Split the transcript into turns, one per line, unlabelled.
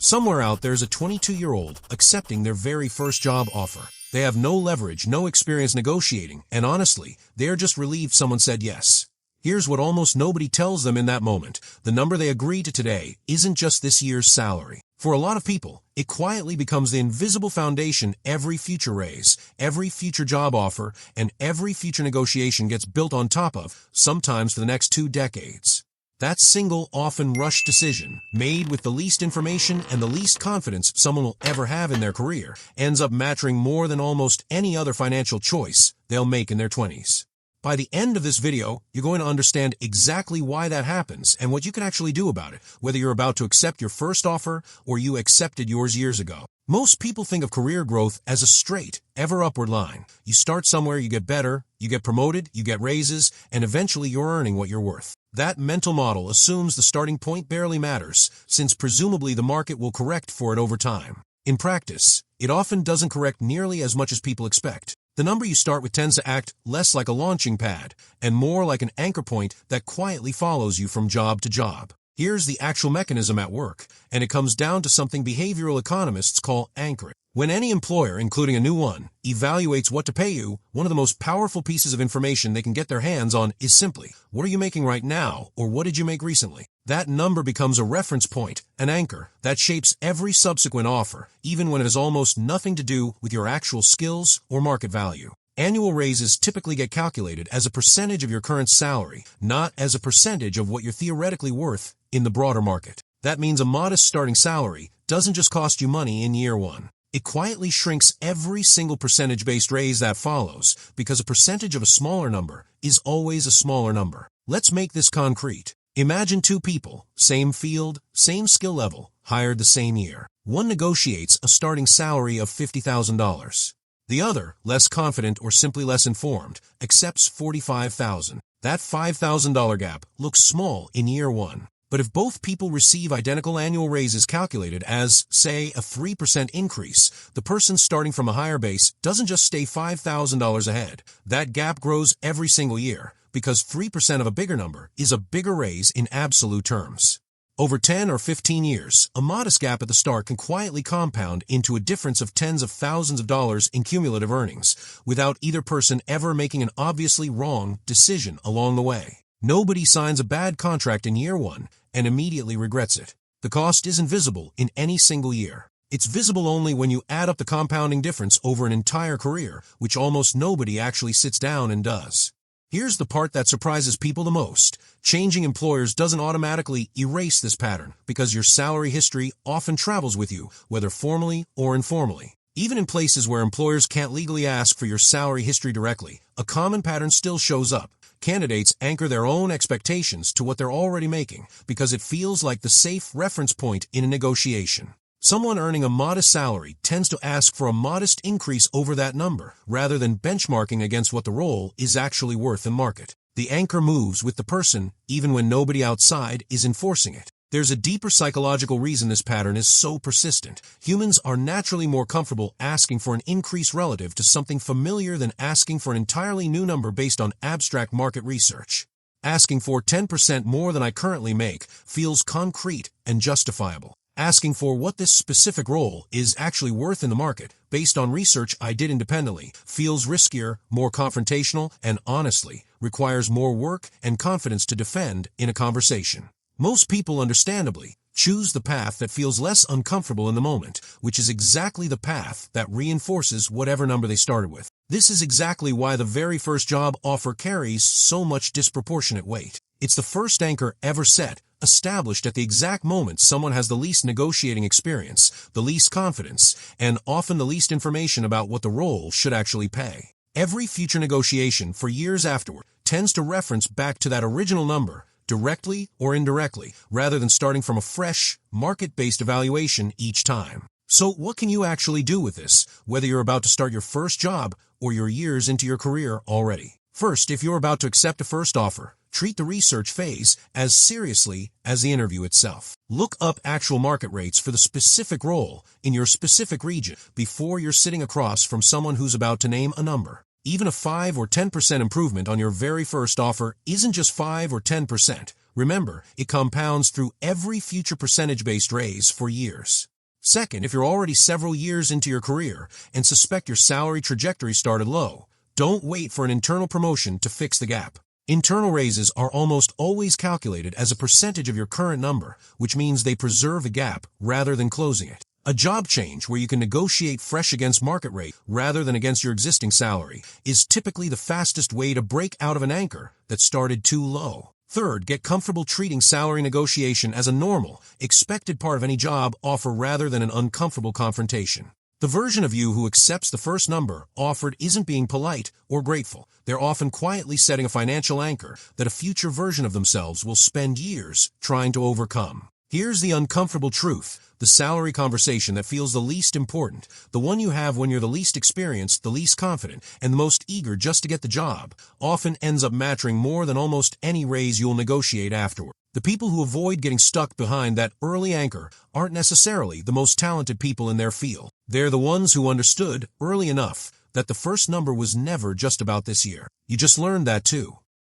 Somewhere out there's a 22-year-old accepting their very first job offer. They have no leverage, no experience negotiating, and honestly, they are just relieved someone said yes. Here's what almost nobody tells them in that moment. The number they agree to today isn't just this year's salary. For a lot of people, it quietly becomes the invisible foundation every future raise, every future job offer, and every future negotiation gets built on top of, sometimes for the next 2 decades. That single, often rushed decision, made with the least information and the least confidence someone will ever have in their career, ends up mattering more than almost any other financial choice they'll make in their 20s. By the end of this video, you're going to understand exactly why that happens and what you can actually do about it, whether you're about to accept your first offer or you accepted yours years ago. Most people think of career growth as a straight, ever upward line. You start somewhere, you get better, you get promoted, you get raises, and eventually you're earning what you're worth. That mental model assumes the starting point barely matters, since presumably the market will correct for it over time. In practice, it often doesn't correct nearly as much as people expect. The number you start with tends to act less like a launching pad and more like an anchor point that quietly follows you from job to job. Here's the actual mechanism at work, and it comes down to something behavioral economists call anchoring. When any employer, including a new one, evaluates what to pay you, one of the most powerful pieces of information they can get their hands on is simply, what are you making right now, or what did you make recently? That number becomes a reference point, an anchor, that shapes every subsequent offer, even when it has almost nothing to do with your actual skills or market value. Annual raises typically get calculated as a percentage of your current salary, not as a percentage of what you're theoretically worth in the broader market. That means a modest starting salary doesn't just cost you money in year one. It quietly shrinks every single percentage-based raise that follows, because a percentage of a smaller number is always a smaller number. Let's make this concrete. Imagine 2 people, same field, same skill level, hired the same year. One negotiates a starting salary of $50,000. The other, less confident or simply less informed, accepts $45,000. That $5,000 gap looks small in year one. But if both people receive identical annual raises calculated as, say, a 3% increase, the person starting from a higher base doesn't just stay $5,000 ahead. That gap grows every single year, because 3% of a bigger number is a bigger raise in absolute terms. Over 10 or 15 years, a modest gap at the start can quietly compound into a difference of tens of thousands of dollars in cumulative earnings, without either person ever making an obviously wrong decision along the way. Nobody signs a bad contract in year one and immediately regrets it. The cost isn't visible in any single year. It's visible only when you add up the compounding difference over an entire career, which almost nobody actually sits down and does. Here's the part that surprises people the most. Changing employers doesn't automatically erase this pattern, because your salary history often travels with you, whether formally or informally. Even in places where employers can't legally ask for your salary history directly, a common pattern still shows up. Candidates anchor their own expectations to what they're already making because it feels like the safe reference point in a negotiation. Someone earning a modest salary tends to ask for a modest increase over that number, rather than benchmarking against what the role is actually worth in market. The anchor moves with the person, even when nobody outside is enforcing it. There's a deeper psychological reason this pattern is so persistent. Humans are naturally more comfortable asking for an increase relative to something familiar than asking for an entirely new number based on abstract market research. Asking for 10% more than I currently make feels concrete and justifiable. Asking for what this specific role is actually worth in the market, based on research I did independently, feels riskier, more confrontational, and honestly, requires more work and confidence to defend in a conversation. Most people, understandably, choose the path that feels less uncomfortable in the moment, which is exactly the path that reinforces whatever number they started with. This is exactly why the very first job offer carries so much disproportionate weight. It's the first anchor ever set, established at the exact moment someone has the least negotiating experience, the least confidence, and often the least information about what the role should actually pay. Every future negotiation for years afterward tends to reference back to that original number, directly or indirectly, rather than starting from a fresh, market-based evaluation each time. So what can you actually do with this, whether you're about to start your first job or you're years into your career already? First, if you're about to accept a first offer, treat the research phase as seriously as the interview itself. Look up actual market rates for the specific role in your specific region before you're sitting across from someone who's about to name a number. Even a 5 or 10% improvement on your very first offer isn't just 5 or 10%. Remember, it compounds through every future percentage-based raise for years. Second, if you're already several years into your career and suspect your salary trajectory started low, don't wait for an internal promotion to fix the gap. Internal raises are almost always calculated as a percentage of your current number, which means they preserve a gap rather than closing it. A job change where you can negotiate fresh against market rate rather than against your existing salary is typically the fastest way to break out of an anchor that started too low. Third, get comfortable treating salary negotiation as a normal, expected part of any job offer rather than an uncomfortable confrontation. The version of you who accepts the first number offered isn't being polite or grateful. They're often quietly setting a financial anchor that a future version of themselves will spend years trying to overcome. Here's the uncomfortable truth. The salary conversation that feels the least important, the one you have when you're the least experienced, the least confident, and the most eager just to get the job, often ends up mattering more than almost any raise you'll negotiate afterward. The people who avoid getting stuck behind that early anchor aren't necessarily the most talented people in their field. They're the ones who understood early enough that the first number was never just about this year. You just learned that too.